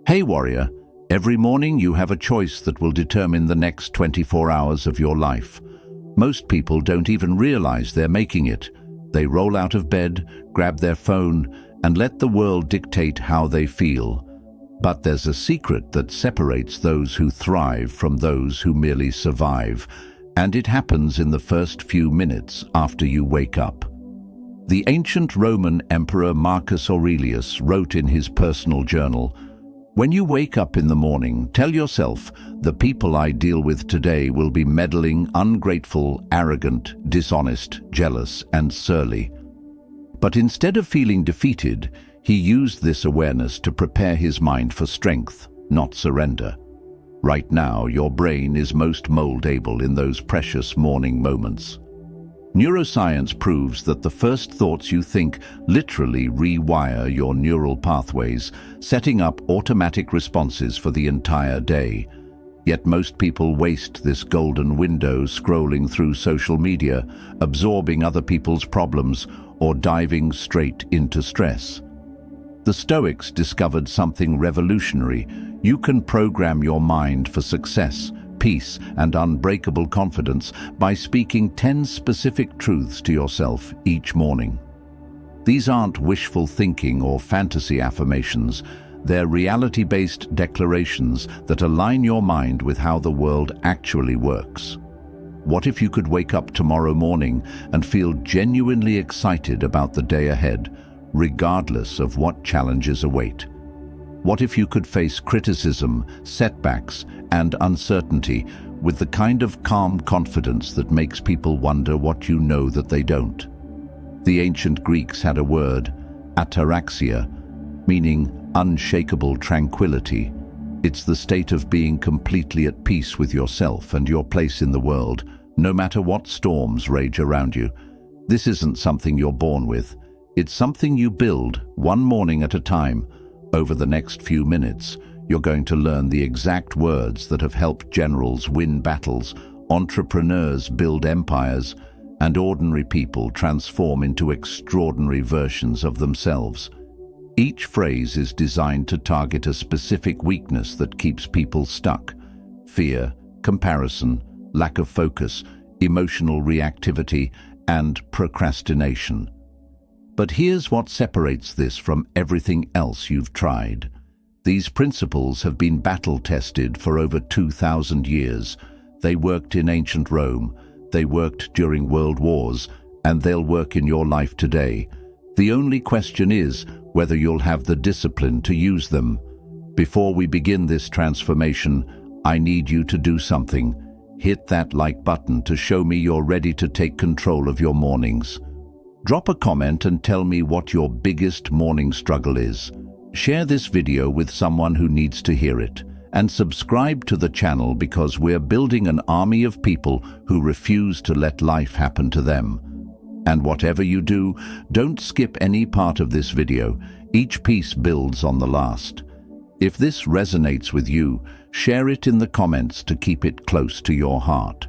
Hey warrior, every morning you have a choice that will determine the next 24 hours of your life. Most people don't even realize they're making it. They roll out of bed, grab their phone, and let the world dictate how they feel. But there's a secret that separates those who thrive from those who merely survive, and it happens in the first few minutes after you wake up. The ancient Roman Emperor Marcus Aurelius wrote in his personal journal, "When you wake up in the morning, tell yourself, the people I deal with today will be meddling, ungrateful, arrogant, dishonest, jealous, and surly." But instead of feeling defeated, he used this awareness to prepare his mind for strength, not surrender. Right now, your brain is most moldable in those precious morning moments. Neuroscience proves that the first thoughts you think literally rewire your neural pathways, setting up automatic responses for the entire day. Yet most people waste this golden window scrolling through social media, absorbing other people's problems, or diving straight into stress. The Stoics discovered something revolutionary. You can program your mind for success, peace, and unbreakable confidence by speaking 10 specific truths to yourself each morning. These aren't wishful thinking or fantasy affirmations. They're reality-based declarations that align your mind with how the world actually works. What if you could wake up tomorrow morning and feel genuinely excited about the day ahead, regardless of what challenges await? What if you could face criticism, setbacks, and uncertainty with the kind of calm confidence that makes people wonder what you know that they don't? The ancient Greeks had a word, ataraxia, meaning unshakable tranquility. It's the state of being completely at peace with yourself and your place in the world, no matter what storms rage around you. This isn't something you're born with. It's something you build one morning at a time. Over the next few minutes, you're going to learn the exact words that have helped generals win battles, entrepreneurs build empires, and ordinary people transform into extraordinary versions of themselves. Each phrase is designed to target a specific weakness that keeps people stuck: fear, comparison, lack of focus, emotional reactivity, and procrastination. But here's what separates this from everything else you've tried. These principles have been battle-tested for over 2,000 years. They worked in ancient Rome, they worked during world wars, and they'll work in your life today. The only question is whether you'll have the discipline to use them. Before we begin this transformation, I need you to do something. Hit that like button to show me you're ready to take control of your mornings. Drop a comment and tell me what your biggest morning struggle is. Share this video with someone who needs to hear it. And subscribe to the channel because we're building an army of people who refuse to let life happen to them. And whatever you do, don't skip any part of this video. Each piece builds on the last. If this resonates with you, share it in the comments to keep it close to your heart.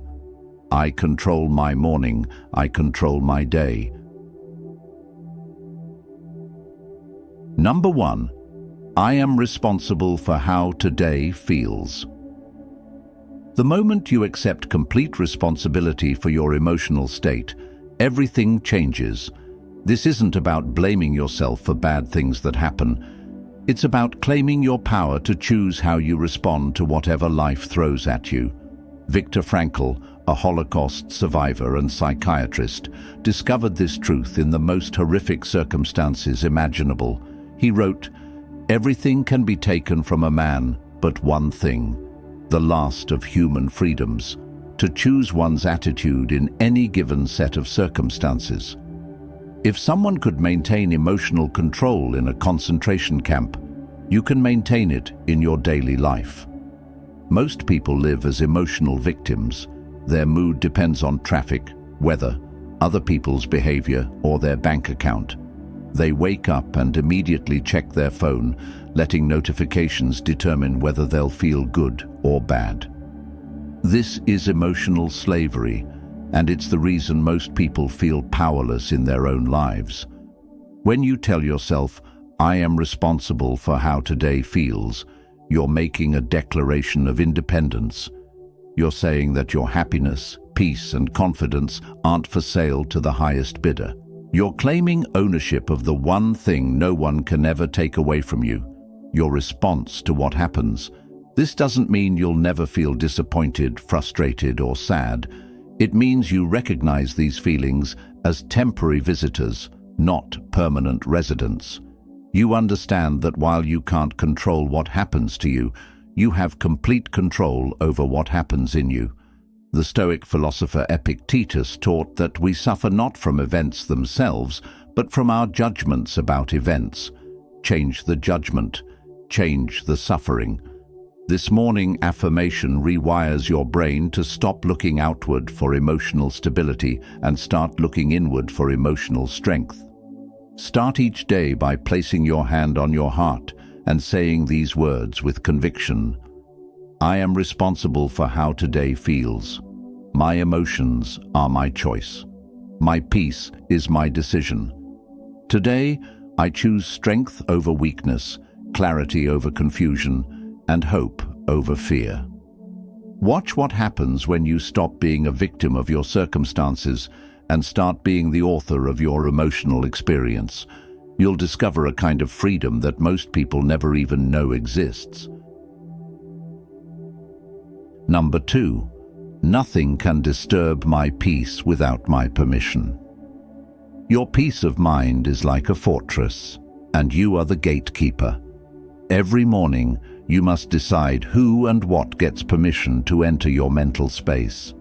I control my morning, I control my day. Number 1. I am responsible for how today feels. The moment you accept complete responsibility for your emotional state, everything changes. This isn't about blaming yourself for bad things that happen. It's about claiming your power to choose how you respond to whatever life throws at you. Viktor Frankl, a Holocaust survivor and psychiatrist, discovered this truth in the most horrific circumstances imaginable. He wrote, "Everything can be taken from a man, but one thing, the last of human freedoms, to choose one's attitude in any given set of circumstances." If someone could maintain emotional control in a concentration camp, you can maintain it in your daily life. Most people live as emotional victims. Their mood depends on traffic, weather, other people's behavior, or their bank account. They wake up and immediately check their phone, letting notifications determine whether they'll feel good or bad. This is emotional slavery, and it's the reason most people feel powerless in their own lives. When you tell yourself, "I am responsible for how today feels," you're making a declaration of independence. You're saying that your happiness, peace, and confidence aren't for sale to the highest bidder. You're claiming ownership of the one thing no one can ever take away from you, your response to what happens. This doesn't mean you'll never feel disappointed, frustrated, or sad. It means you recognize these feelings as temporary visitors, not permanent residents. You understand that while you can't control what happens to you, you have complete control over what happens in you. The Stoic philosopher Epictetus taught that we suffer not from events themselves, but from our judgments about events. Change the judgment, change the suffering. This morning affirmation rewires your brain to stop looking outward for emotional stability and start looking inward for emotional strength. Start each day by placing your hand on your heart and saying these words with conviction. I am responsible for how today feels. My emotions are my choice. My peace is my decision. Today, I choose strength over weakness, clarity over confusion, and hope over fear. Watch what happens when you stop being a victim of your circumstances and start being the author of your emotional experience. You'll discover a kind of freedom that most people never even know exists. Number 2. Nothing can disturb my peace without my permission. Your peace of mind is like a fortress, and you are the gatekeeper. Every morning, you must decide who and what gets permission to enter your mental space.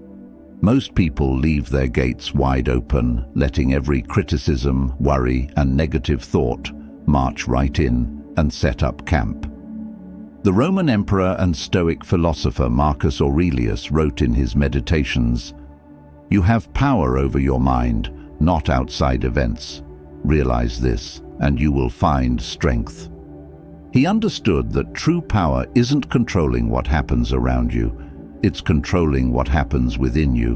Most people leave their gates wide open, letting every criticism, worry, and negative thought march right in and set up camp. The Roman emperor and Stoic philosopher Marcus Aurelius wrote in his Meditations, "You have power over your mind, not outside events. Realize this, and you will find strength." He understood that true power isn't controlling what happens around you, it's controlling what happens within you.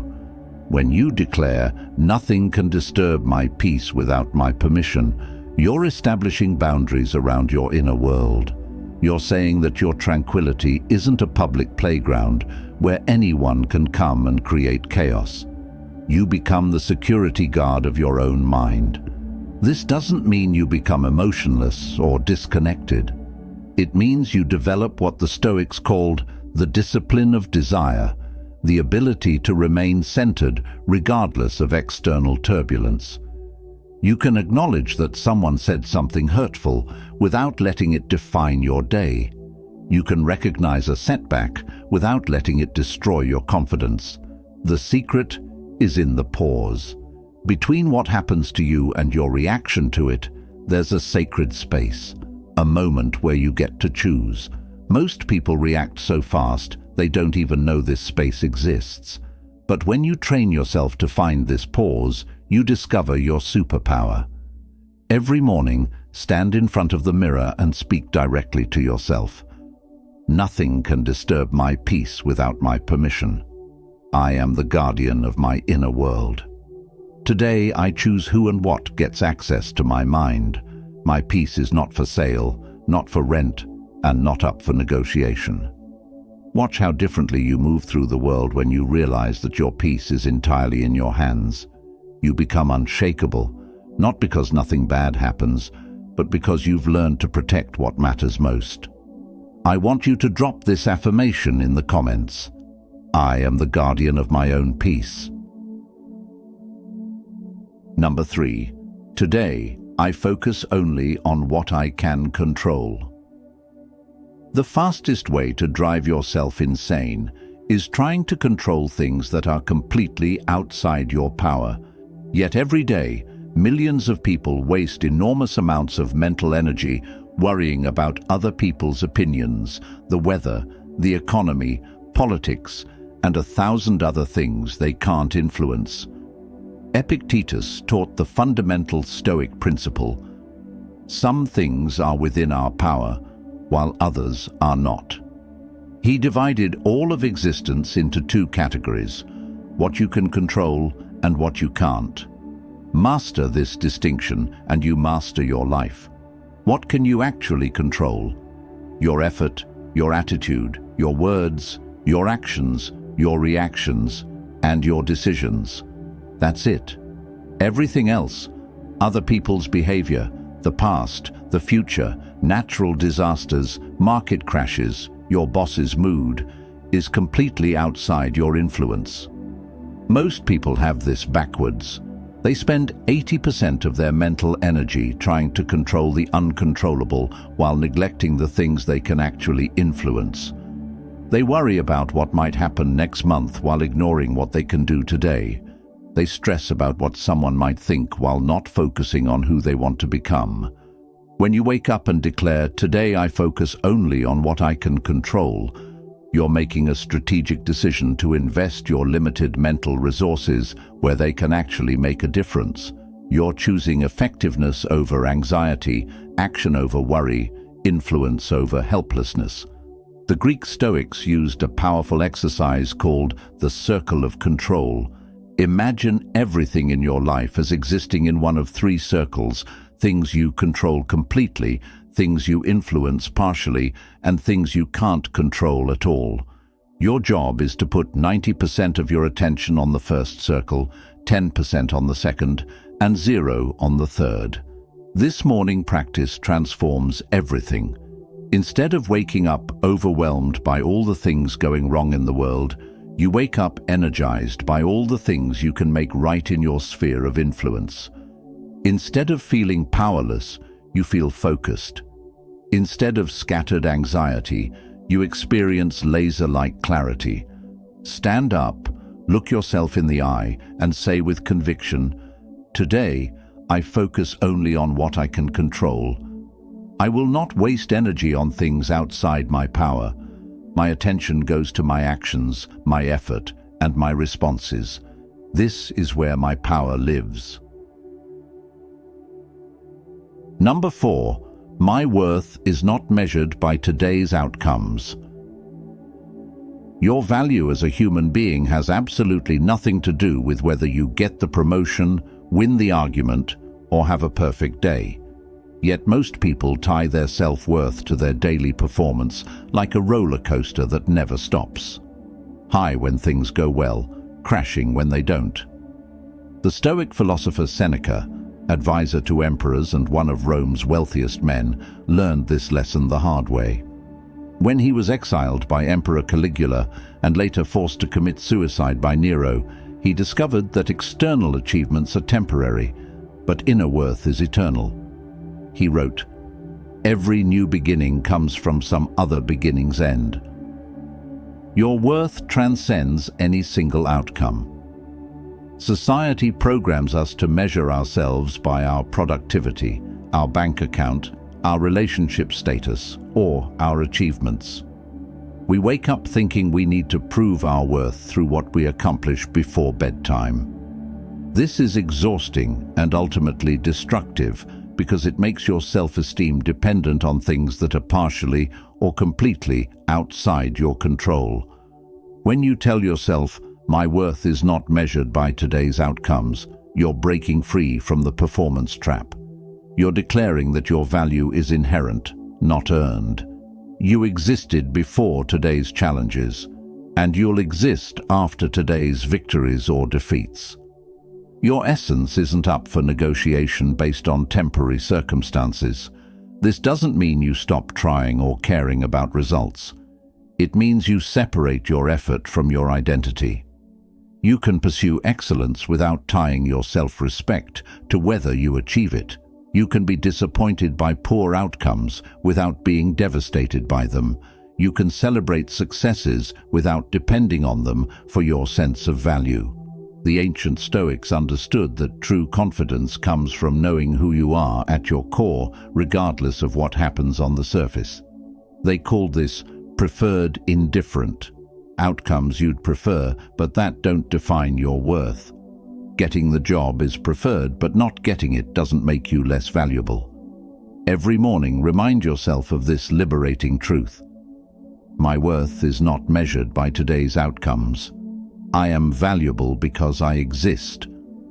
When you declare, "Nothing can disturb my peace without my permission," you're establishing boundaries around your inner world. You're saying that your tranquility isn't a public playground where anyone can come and create chaos. You become the security guard of your own mind. This doesn't mean you become emotionless or disconnected. It means you develop what the Stoics called the discipline of desire, the ability to remain centered regardless of external turbulence. You can acknowledge that someone said something hurtful without letting it define your day. You can recognize a setback without letting it destroy your confidence. The secret is in the pause. Between what happens to you and your reaction to it, there's a sacred space, a moment where you get to choose. Most people react so fast they don't even know this space exists. But when you train yourself to find this pause, you discover your superpower. Every morning, stand in front of the mirror and speak directly to yourself. Nothing can disturb my peace without my permission. I am the guardian of my inner world. Today, I choose who and what gets access to my mind. My peace is not for sale, not for rent, and not up for negotiation. Watch how differently you move through the world when you realize that your peace is entirely in your hands. You become unshakable, not because nothing bad happens, but because you've learned to protect what matters most. I want you to drop this affirmation in the comments. I am the guardian of my own peace. Number 3. Today, I focus only on what I can control. The fastest way to drive yourself insane is trying to control things that are completely outside your power. Yet every day, millions of people waste enormous amounts of mental energy worrying about other people's opinions, the weather, the economy, politics, and 1,000 other things they can't influence. Epictetus taught the fundamental Stoic principle: some things are within our power, while others are not. He divided all of existence into 2 categories: what you can control and what you can't. Master this distinction and you master your life. What can you actually control? Your effort, your attitude, your words, your actions, your reactions, and your decisions. That's it. Everything else, other people's behavior, the past, the future, natural disasters, market crashes, your boss's mood, is completely outside your influence. Most people have this backwards. They spend 80% of their mental energy trying to control the uncontrollable while neglecting the things they can actually influence. They worry about what might happen next month while ignoring what they can do today. They stress about what someone might think while not focusing on who they want to become. When you wake up and declare, "Today I focus only on what I can control," you're making a strategic decision to invest your limited mental resources where they can actually make a difference. You're choosing effectiveness over anxiety, action over worry, influence over helplessness. The Greek Stoics used a powerful exercise called the circle of control. Imagine everything in your life as existing in one of three circles: things you control completely, things you influence partially, and things you can't control at all. Your job is to put 90% of your attention on the first circle, 10% on the second, and 0 on the third. This morning practice transforms everything. Instead of waking up overwhelmed by all the things going wrong in the world, you wake up energized by all the things you can make right in your sphere of influence. Instead of feeling powerless, you feel focused. Instead of scattered anxiety, you experience laser-like clarity. Stand up, look yourself in the eye, and say with conviction, "Today, I focus only on what I can control. I will not waste energy on things outside my power. My attention goes to my actions, my effort, and my responses. This is where my power lives." Number 4, my worth is not measured by today's outcomes. Your value as a human being has absolutely nothing to do with whether you get the promotion, win the argument, or have a perfect day. Yet most people tie their self-worth to their daily performance like a roller coaster that never stops. High when things go well, crashing when they don't. The Stoic philosopher Seneca, advisor to emperors and one of Rome's wealthiest men, learned this lesson the hard way. When he was exiled by Emperor Caligula and later forced to commit suicide by Nero, he discovered that external achievements are temporary, but inner worth is eternal. He wrote, "Every new beginning comes from some other beginning's end." Your worth transcends any single outcome. Society programs us to measure ourselves by our productivity, our bank account, our relationship status, or our achievements. We wake up thinking we need to prove our worth through what we accomplish before bedtime. This is exhausting and ultimately destructive because it makes your self-esteem dependent on things that are partially or completely outside your control. When you tell yourself, "My worth is not measured by today's outcomes," you're breaking free from the performance trap. You're declaring that your value is inherent, not earned. You existed before today's challenges, and you'll exist after today's victories or defeats. Your essence isn't up for negotiation based on temporary circumstances. This doesn't mean you stop trying or caring about results. It means you separate your effort from your identity. You can pursue excellence without tying your self-respect to whether you achieve it. You can be disappointed by poor outcomes without being devastated by them. You can celebrate successes without depending on them for your sense of value. The ancient Stoics understood that true confidence comes from knowing who you are at your core, regardless of what happens on the surface. They called this preferred indifferent. Outcomes you'd prefer, but that don't define your worth. Getting the job is preferred, but not getting it doesn't make you less valuable. Every morning, remind yourself of this liberating truth. My worth is not measured by today's outcomes. I am valuable because I exist,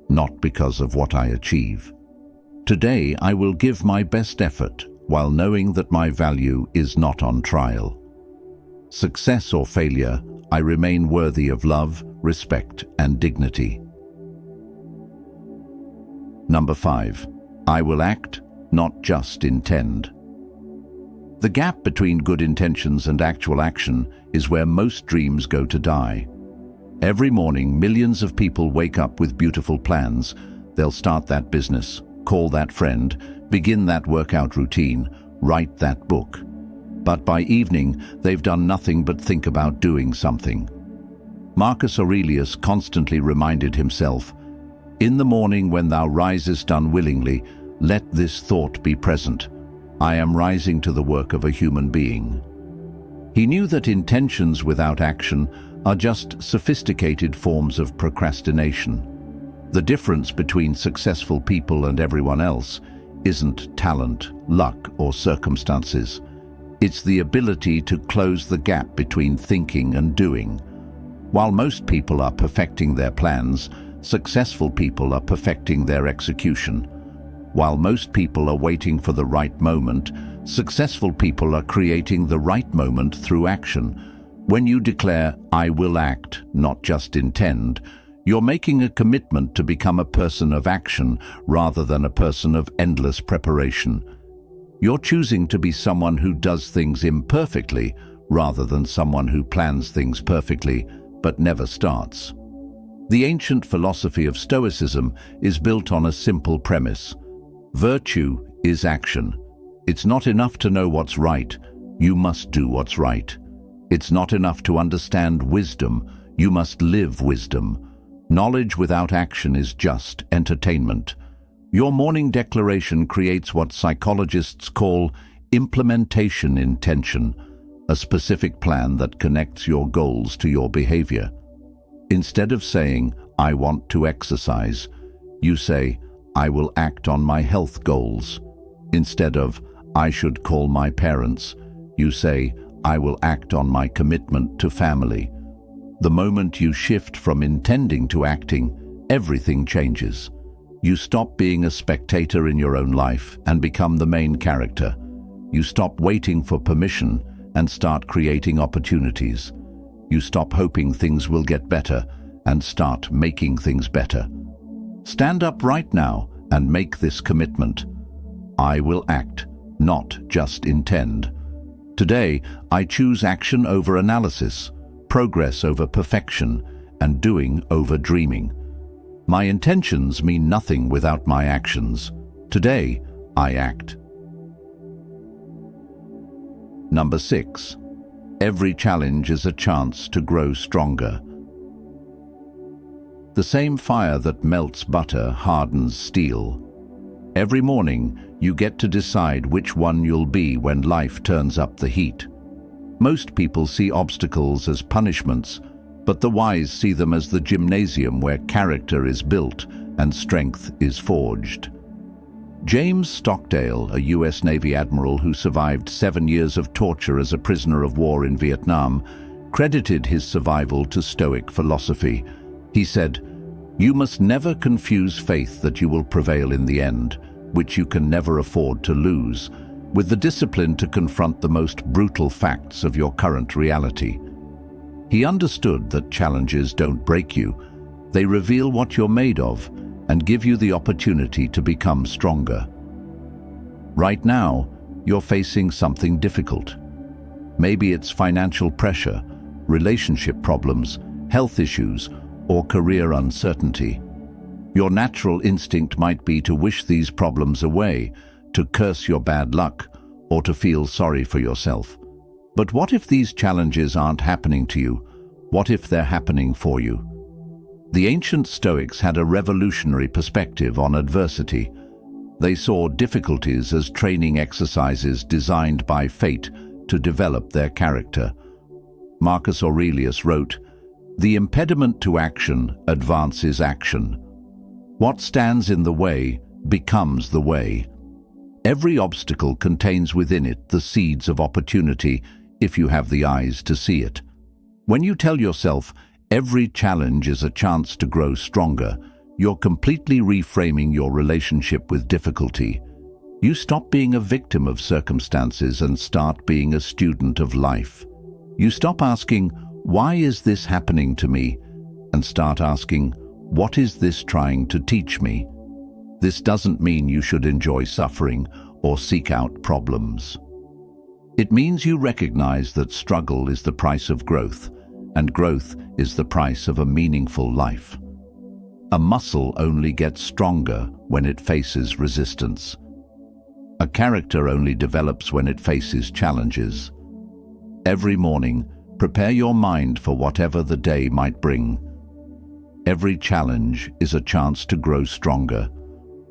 not because of what I achieve. Today, I will give my best effort while knowing that my value is not on trial. Success or failure, I remain worthy of love, respect, and dignity. Number 5. I will act, not just intend. The gap between good intentions and actual action is where most dreams go to die. Every morning, millions of people wake up with beautiful plans. They'll start that business, call that friend, begin that workout routine, write that book. But by evening, they've done nothing but think about doing something. Marcus Aurelius constantly reminded himself, "In the morning when thou risest unwillingly, let this thought be present. I am rising to the work of a human being." He knew that intentions without action are just sophisticated forms of procrastination. The difference between successful people and everyone else isn't talent, luck, or circumstances. It's the ability to close the gap between thinking and doing. While most people are perfecting their plans, successful people are perfecting their execution. While most people are waiting for the right moment, successful people are creating the right moment through action. When you declare, "I will act, not just intend," you're making a commitment to become a person of action rather than a person of endless preparation. You're choosing to be someone who does things imperfectly rather than someone who plans things perfectly but never starts. The ancient philosophy of Stoicism is built on a simple premise. Virtue is action. It's not enough to know what's right, you must do what's right. It's not enough to understand wisdom, you must live wisdom. Knowledge without action is just entertainment. Your morning declaration creates what psychologists call implementation intention, a specific plan that connects your goals to your behavior. Instead of saying, "I want to exercise," you say, "I will act on my health goals." Instead of, "I should call my parents," you say, "I will act on my commitment to family." The moment you shift from intending to acting, everything changes. You stop being a spectator in your own life and become the main character. You stop waiting for permission and start creating opportunities. You stop hoping things will get better and start making things better. Stand up right now and make this commitment. I will act, not just intend. Today, I choose action over analysis, progress over perfection, and doing over dreaming. My intentions mean nothing without my actions. Today, I act. Number 6. Every challenge is a chance to grow stronger. The same fire that melts butter hardens steel. Every morning, you get to decide which one you'll be when life turns up the heat. Most people see obstacles as punishments, but the wise see them as the gymnasium where character is built and strength is forged. James Stockdale, a US Navy admiral who survived 7 years of torture as a prisoner of war in Vietnam, credited his survival to Stoic philosophy. He said, "You must never confuse faith that you will prevail in the end, which you can never afford to lose, with the discipline to confront the most brutal facts of your current reality." He understood that challenges don't break you, they reveal what you're made of and give you the opportunity to become stronger. Right now, you're facing something difficult. Maybe it's financial pressure, relationship problems, health issues, or career uncertainty. Your natural instinct might be to wish these problems away, to curse your bad luck, or to feel sorry for yourself. But what if these challenges aren't happening to you? What if they're happening for you? The ancient Stoics had a revolutionary perspective on adversity. They saw difficulties as training exercises designed by fate to develop their character. Marcus Aurelius wrote, "The impediment to action advances action. What stands in the way becomes the way." Every obstacle contains within it the seeds of opportunity if you have the eyes to see it. When you tell yourself, every challenge is a chance to grow stronger, you're completely reframing your relationship with difficulty. You stop being a victim of circumstances and start being a student of life. You stop asking, "Why is this happening to me?" and start asking, "What is this trying to teach me?" This doesn't mean you should enjoy suffering or seek out problems. It means you recognize that struggle is the price of growth, and growth is the price of a meaningful life. A muscle only gets stronger when it faces resistance. A character only develops when it faces challenges. Every morning, prepare your mind for whatever the day might bring. Every challenge is a chance to grow stronger.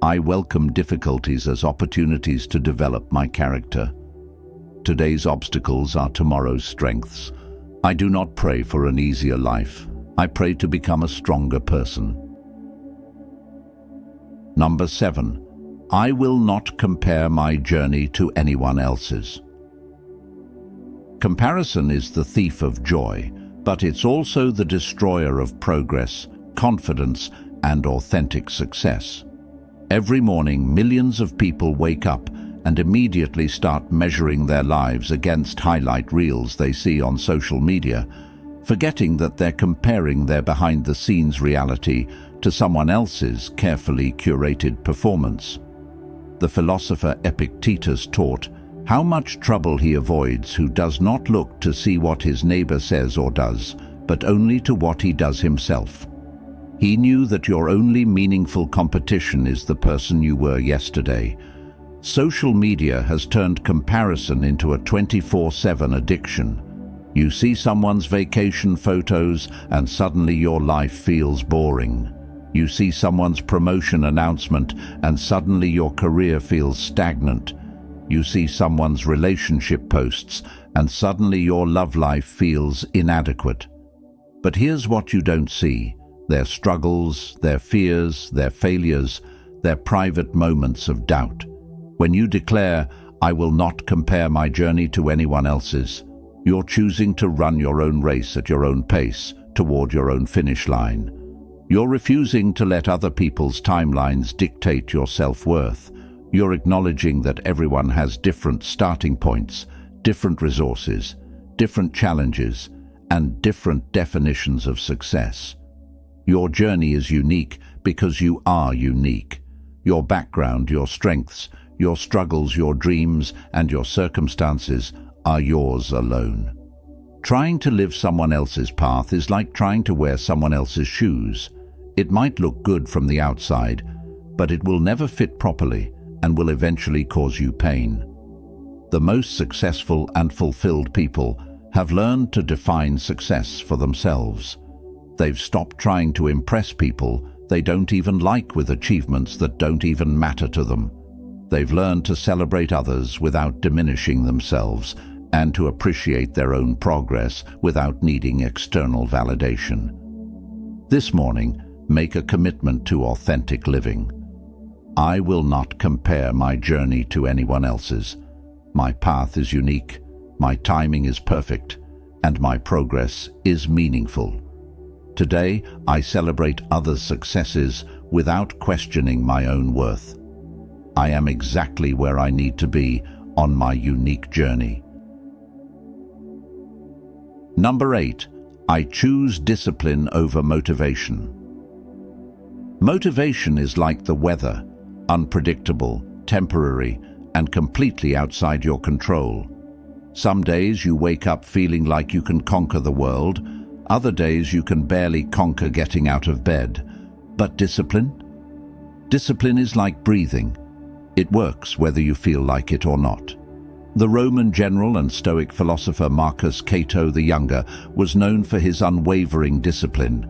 I welcome difficulties as opportunities to develop my character. Today's obstacles are tomorrow's strengths. I do not pray for an easier life. I pray to become a stronger person. Number 7. I will not compare my journey to anyone else's. Comparison is the thief of joy, but it's also the destroyer of progress, confidence, and authentic success. Every morning, millions of people wake up and immediately start measuring their lives against highlight reels they see on social media, forgetting that they're comparing their behind-the-scenes reality to someone else's carefully curated performance. The philosopher Epictetus taught how much trouble he avoids who does not look to see what his neighbor says or does, but only to what he does himself. He knew that your only meaningful competition is the person you were yesterday. Social media has turned comparison into a 24/7 addiction. You see someone's vacation photos and suddenly your life feels boring. You see someone's promotion announcement and suddenly your career feels stagnant. You see someone's relationship posts and suddenly your love life feels inadequate. But here's what you don't see: their struggles, their fears, their failures, their private moments of doubt. When you declare, "I will not compare my journey to anyone else's," you're choosing to run your own race at your own pace toward your own finish line. You're refusing to let other people's timelines dictate your self-worth. You're acknowledging that everyone has different starting points, different resources, different challenges, and different definitions of success. Your journey is unique because you are unique. Your background, your strengths, your struggles, your dreams, and your circumstances are yours alone. Trying to live someone else's path is like trying to wear someone else's shoes. It might look good from the outside, but it will never fit properly and will eventually cause you pain. The most successful and fulfilled people have learned to define success for themselves. They've stopped trying to impress people they don't even like with achievements that don't even matter to them. They've learned to celebrate others without diminishing themselves and to appreciate their own progress without needing external validation. This morning, make a commitment to authentic living. I will not compare my journey to anyone else's. My path is unique, my timing is perfect, and my progress is meaningful. Today, I celebrate others' successes without questioning my own worth. I am exactly where I need to be on my unique journey. Number 8. I choose discipline over motivation. Motivation is like the weather, unpredictable, temporary, and completely outside your control. Some days you wake up feeling like you can conquer the world. Other days you can barely conquer getting out of bed. But discipline? Discipline is like breathing. It works whether you feel like it or not. The Roman general and Stoic philosopher Marcus Cato the Younger was known for his unwavering discipline.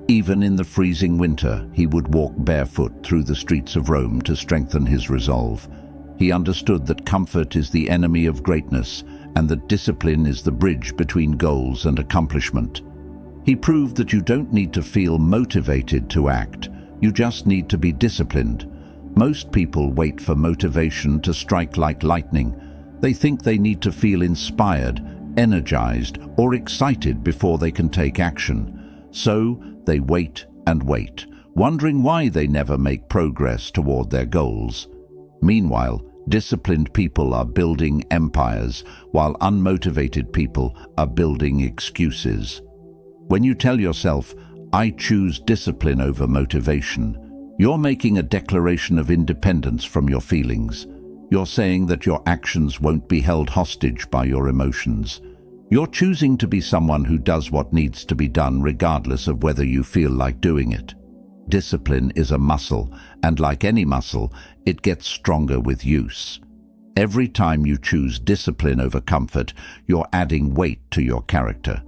Even in the freezing winter, he would walk barefoot through the streets of Rome to strengthen his resolve. He understood that comfort is the enemy of greatness and that discipline is the bridge between goals and accomplishment. He proved that you don't need to feel motivated to act, you just need to be disciplined. Most people wait for motivation to strike like lightning. They think they need to feel inspired, energized, or excited before they can take action. So they wait and wait, wondering why they never make progress toward their goals. Meanwhile, Disciplined people are building empires, while unmotivated people are building excuses. When you tell yourself, "I choose discipline over motivation," you're making a declaration of independence from your feelings. You're saying that your actions won't be held hostage by your emotions. You're choosing to be someone who does what needs to be done regardless of whether you feel like doing it. Discipline is a muscle, and like any muscle, it gets stronger with use. Every time you choose discipline over comfort, you're adding weight to your character.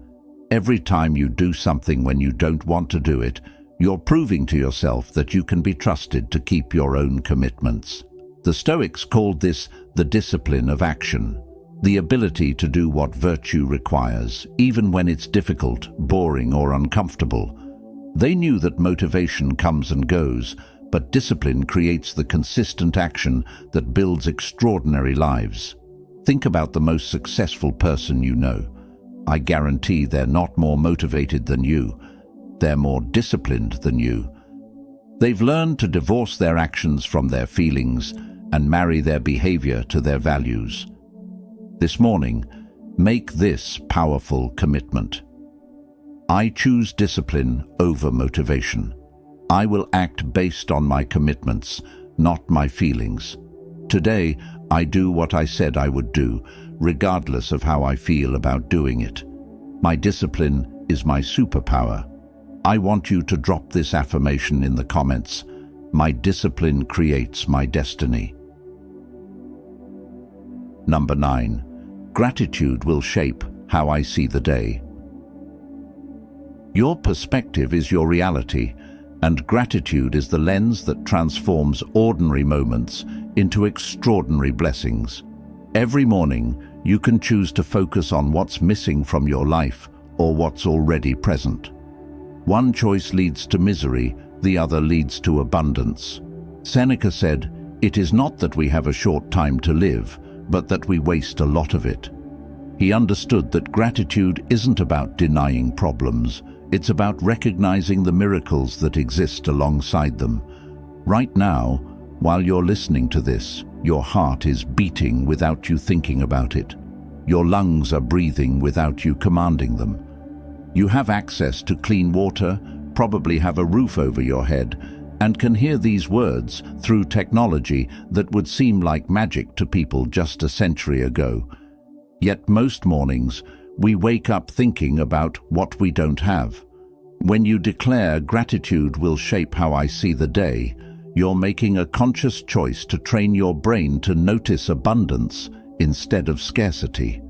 Every time you do something when you don't want to do it, you're proving to yourself that you can be trusted to keep your own commitments. The Stoics called this the discipline of action, the ability to do what virtue requires, even when it's difficult, boring, or uncomfortable. They knew that motivation comes and goes, but discipline creates the consistent action that builds extraordinary lives. Think about the most successful person you know. I guarantee they're not more motivated than you. They're more disciplined than you. They've learned to divorce their actions from their feelings and marry their behavior to their values. This morning, make this powerful commitment. I choose discipline over motivation. I will act based on my commitments, not my feelings. Today, I do what I said I would do, regardless of how I feel about doing it. My discipline is my superpower. I want you to drop this affirmation in the comments. My discipline creates my destiny. Number 9. Gratitude will shape how I see the day. Your perspective is your reality, and gratitude is the lens that transforms ordinary moments into extraordinary blessings. Every morning, you can choose to focus on what's missing from your life or what's already present. One choice leads to misery, the other leads to abundance. Seneca said, "It is not that we have a short time to live, but that we waste a lot of it." He understood that gratitude isn't about denying problems. It's about recognizing the miracles that exist alongside them. Right now, while you're listening to this, your heart is beating without you thinking about it. Your lungs are breathing without you commanding them. You have access to clean water, probably have a roof over your head, and can hear these words through technology that would seem like magic to people just a century ago. Yet most mornings, we wake up thinking about what we don't have. When you declare gratitude will shape how I see the day, you're making a conscious choice to train your brain to notice abundance instead of scarcity.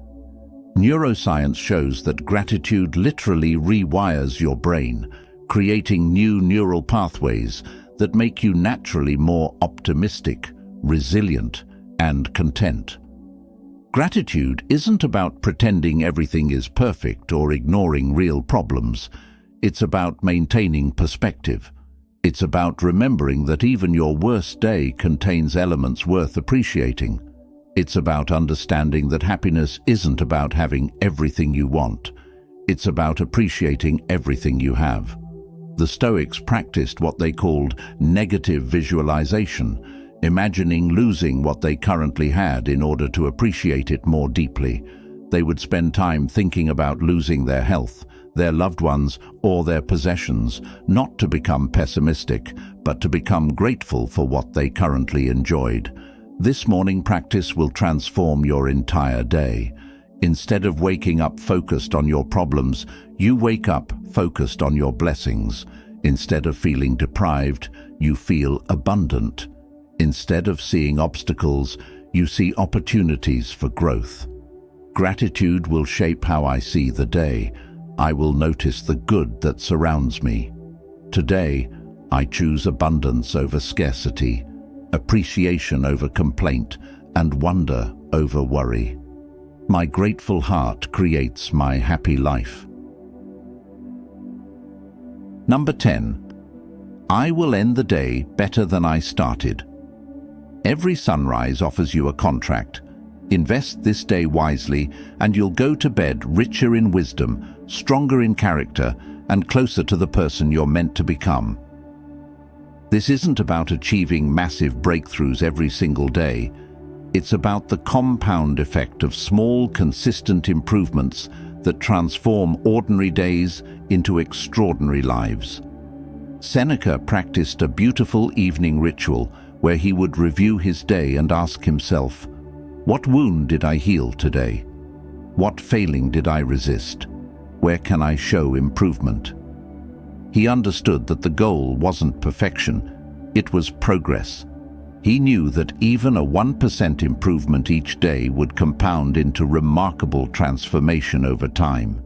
Neuroscience shows that gratitude literally rewires your brain, creating new neural pathways that make you naturally more optimistic, resilient, and content. Gratitude isn't about pretending everything is perfect or ignoring real problems. It's about maintaining perspective. It's about remembering that even your worst day contains elements worth appreciating. It's about understanding that happiness isn't about having everything you want. It's about appreciating everything you have. The Stoics practiced what they called negative visualization, imagining losing what they currently had in order to appreciate it more deeply. They would spend time thinking about losing their health, their loved ones, or their possessions, not to become pessimistic, but to become grateful for what they currently enjoyed. This morning practice will transform your entire day. Instead of waking up focused on your problems, you wake up focused on your blessings. Instead of feeling deprived, you feel abundant. Instead of seeing obstacles, you see opportunities for growth. Gratitude will shape how I see the day. I will notice the good that surrounds me. Today, I choose abundance over scarcity, appreciation over complaint, and wonder over worry. My grateful heart creates my happy life. Number 10. I will end the day better than I started. Every sunrise offers you a contract. Invest this day wisely, and you'll go to bed richer in wisdom, stronger in character, and closer to the person you're meant to become. This isn't about achieving massive breakthroughs every single day. It's about the compound effect of small, consistent improvements that transform ordinary days into extraordinary lives. Seneca practiced a beautiful evening ritual where he would review his day and ask himself, "What wound did I heal today? What failing did I resist? Where can I show improvement?" He understood that the goal wasn't perfection, it was progress. He knew that even a 1% improvement each day would compound into remarkable transformation over time.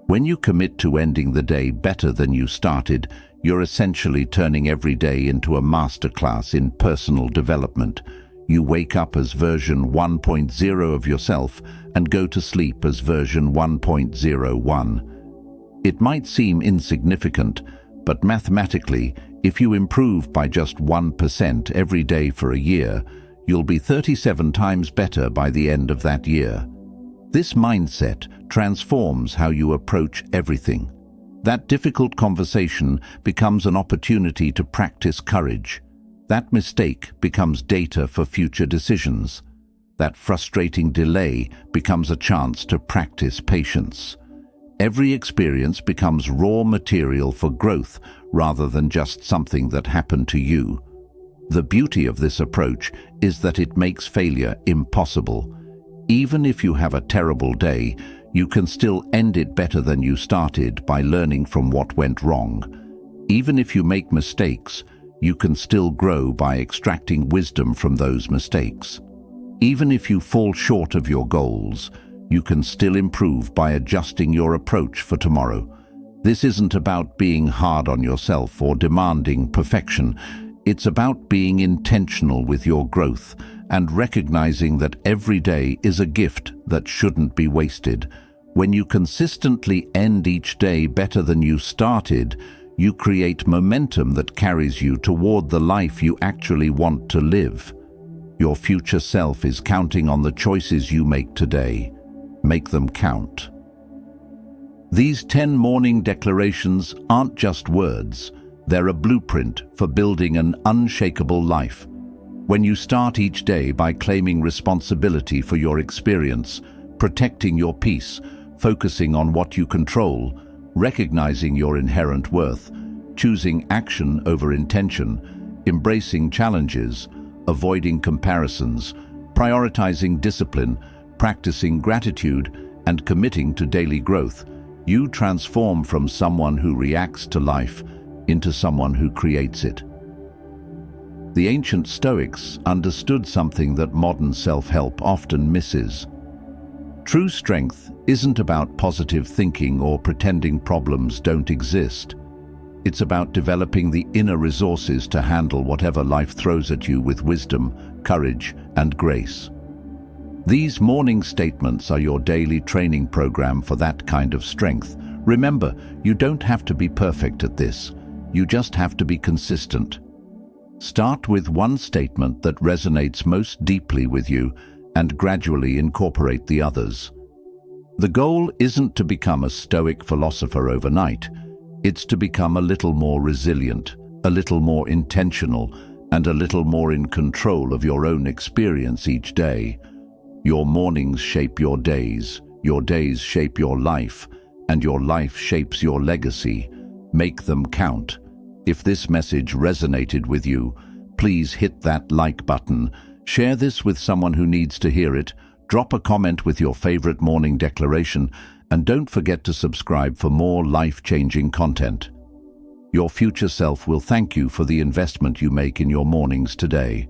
When you commit to ending the day better than you started, you're essentially turning every day into a masterclass in personal development. You wake up as version 1.0 of yourself and go to sleep as version 1.01. It might seem insignificant, but mathematically, if you improve by just 1% every day for a year, you'll be 37 times better by the end of that year. This mindset transforms how you approach everything. That difficult conversation becomes an opportunity to practice courage. That mistake becomes data for future decisions. That frustrating delay becomes a chance to practice patience. Every experience becomes raw material for growth rather than just something that happened to you. The beauty of this approach is that it makes failure impossible. Even if you have a terrible day, you can still end it better than you started by learning from what went wrong. Even if you make mistakes, you can still grow by extracting wisdom from those mistakes. Even if you fall short of your goals, you can still improve by adjusting your approach for tomorrow. This isn't about being hard on yourself or demanding perfection. It's about being intentional with your growth and recognizing that every day is a gift that shouldn't be wasted. When you consistently end each day better than you started, you create momentum that carries you toward the life you actually want to live. Your future self is counting on the choices you make today. Make them count. These 10 morning declarations aren't just words, they're a blueprint for building an unshakable life. When you start each day by claiming responsibility for your experience, protecting your peace, focusing on what you control, recognizing your inherent worth, choosing action over intention, embracing challenges, avoiding comparisons, prioritizing discipline, practicing gratitude, and committing to daily growth, you transform from someone who reacts to life into someone who creates it. The ancient Stoics understood something that modern self-help often misses. True strength isn't about positive thinking or pretending problems don't exist. It's about developing the inner resources to handle whatever life throws at you with wisdom, courage, and grace. These morning statements are your daily training program for that kind of strength. Remember, you don't have to be perfect at this. You just have to be consistent. Start with one statement that resonates most deeply with you and gradually incorporate the others. The goal isn't to become a Stoic philosopher overnight. It's to become a little more resilient, a little more intentional, and a little more in control of your own experience each day. Your mornings shape your days shape your life, and your life shapes your legacy. Make them count. If this message resonated with you, please hit that like button. Share this with someone who needs to hear it. Drop a comment with your favorite morning declaration, and don't forget to subscribe for more life-changing content. Your future self will thank you for the investment you make in your mornings today.